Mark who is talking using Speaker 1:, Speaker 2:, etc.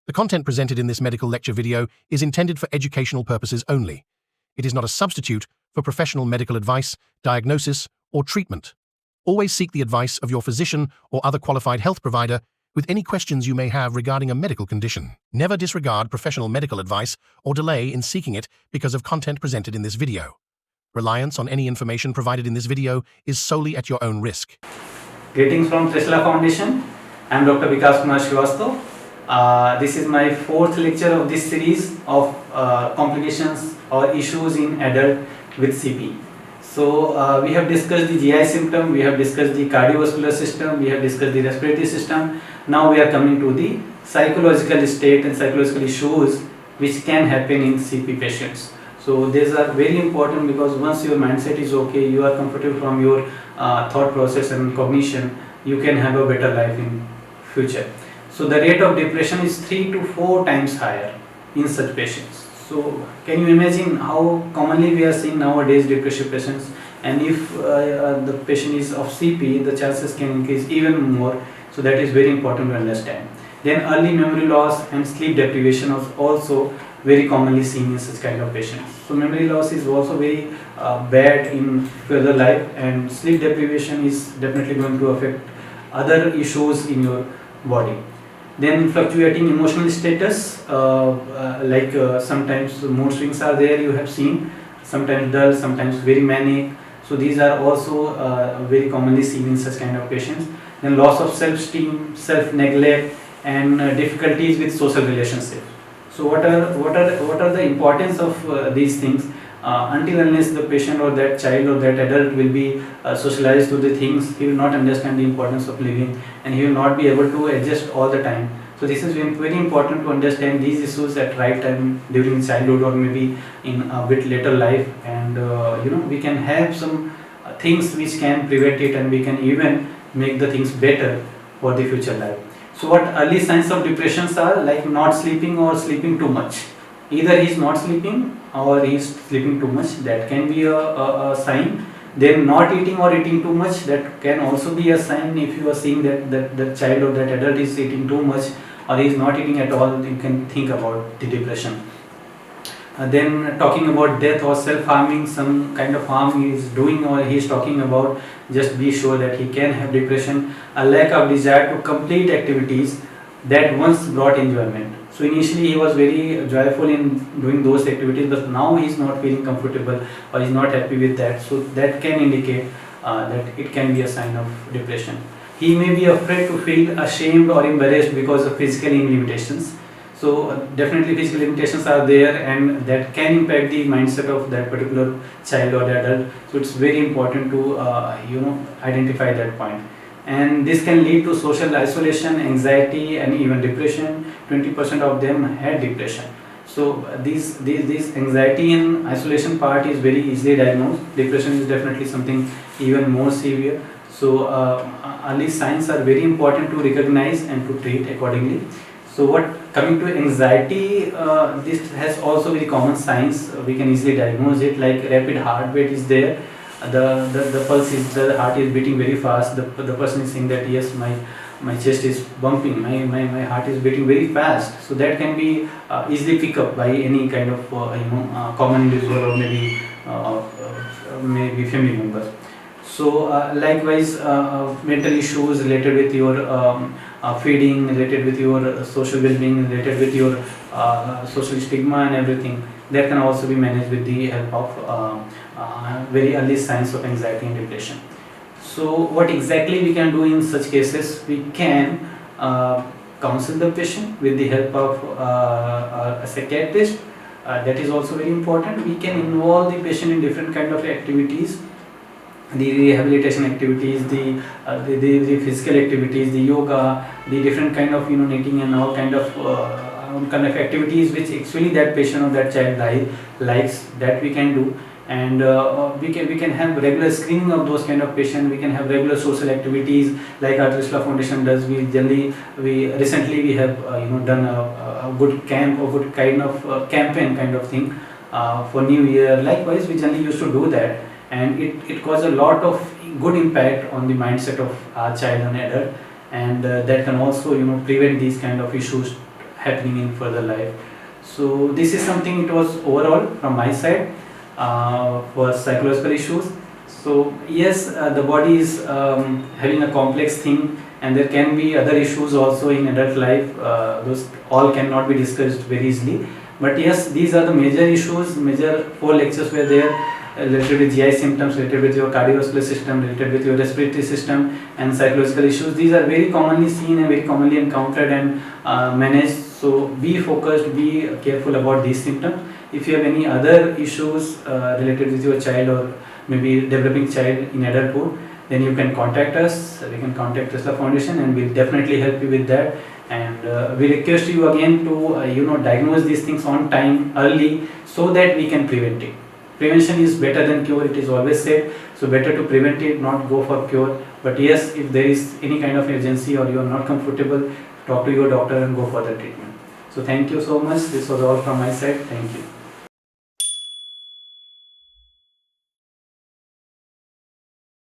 Speaker 1: The content presented in this medical lecture video is intended for educational purposes only. It is not a substitute for professional medical advice, diagnosis, or treatment. Always seek the advice of your physician or other qualified health provider with any questions you may have regarding a medical condition. Never disregard professional medical advice or delay in seeking it because of content presented in this video. Reliance on any information provided in this video is solely at your own risk.
Speaker 2: Greetings from Trishla Foundation. I am Dr Vikas. This is my fourth lecture of this series of complications or issues in adult with CP. So we have discussed the GI symptom, we have discussed the cardiovascular system, we have discussed the respiratory system. Now we are coming to the psychological state and psychological issues which can happen in CP patients. So these are very important because once your mindset is okay, you are comfortable from your thought process and cognition, you can have a better life in future. So the rate of depression is 3 to 4 times higher in such patients. So can you imagine how commonly we are seeing nowadays depressive patients, and if the patient is of CP, the chances can increase even more. So that is very important to understand. Then early memory loss and sleep deprivation is also very commonly seen in such kind of patients. So memory loss is also very bad in further life, and sleep deprivation is definitely going to affect other issues in your body. Then fluctuating emotional status, sometimes mood swings are there, you have seen, sometimes dull, sometimes very manic. So these are also very commonly seen in such kind of patients. Then loss of self-esteem, self-neglect, and difficulties with social relationships. So what are the importance of these things? Until unless the patient or that child or that adult will be socialized to the things, he will not understand the importance of living, and he will not be able to adjust all the time. So this is very important to understand these issues at right time during childhood or maybe in a bit later life, and we can have some things which can prevent it, and we can even make the things better for the future life. So what early signs of depressions are? Like not sleeping or sleeping too much. Either he is not sleeping or he is sleeping too much, that can be a sign. Then not eating or eating too much, that can also be a sign. If you are seeing that the child or that adult is eating too much or he is not eating at all, you can think about the depression. Then talking about death or self-harming, some kind of harm he is doing or he is talking about, just be sure that he can have depression. A lack of desire to complete activities that once brought enjoyment. So initially he was very joyful in doing those activities, but now he is not feeling comfortable or is not happy with that. So that can indicate that it can be a sign of depression. He may be afraid to feel ashamed or embarrassed because of physical limitations. So definitely physical limitations are there, and that can impact the mindset of that particular child or the adult. So it's very important to identify that point. And this can lead to social isolation, anxiety, and even depression. 20% of them had depression. So these anxiety and isolation part is very easily diagnosed. Depression is definitely something even more severe. So early signs are very important to recognize and to treat accordingly. So coming to anxiety, this has also very common signs. We can easily diagnose it, like rapid heart rate is there. The pulse is, the heart is beating very fast. The person is saying that yes, my chest is bumping, my heart is beating very fast. So that can be easily picked up by any kind of common individual or maybe family members. So likewise, mental issues related with your feeding, related with your social well-being, related with your social stigma and everything, that can also be managed with the help of very early signs of anxiety and depression. So what exactly we can do in such cases? We can counsel the patient with the help of a psychiatrist. That is also very important. We can involve the patient in different kind of activities, the rehabilitation activities, the physical activities, the yoga, the different kind of knitting and all kind of activities which actually that patient or that child likes, that we can do. And we can have regular screening of those kind of patients. We can have regular social activities like our Trishla Foundation does. We recently have done a good camp or good kind of campaign kind of thing for New Year. Likewise, we generally used to do that, and it caused a lot of good impact on the mindset of our child and adult, and that can also prevent these kind of issues happening in further life. So this is something, it was overall from my side for psychological issues. So yes, the body is having a complex thing, and there can be other issues also in adult life. Those all cannot be discussed very easily. But yes, these are the major issues. Major 4 lectures were there related with GI symptoms, related with your cardiovascular system, related with your respiratory system, and psychological issues. These are very commonly seen and very commonly encountered and managed. So be focused, be careful about these symptoms. If you have any other issues related with your child or maybe developing child in adulthood, then you can contact us. We can contact Trishla Foundation and we'll definitely help you with that. And we request you again to diagnose these things on time, early, so that we can prevent it. Prevention is better than cure, it is always said. So better to prevent it, not go for cure. But yes, if there is any kind of urgency or you are not comfortable, talk to your doctor and go for the treatment. So thank you so much. This was all from my side. Thank you.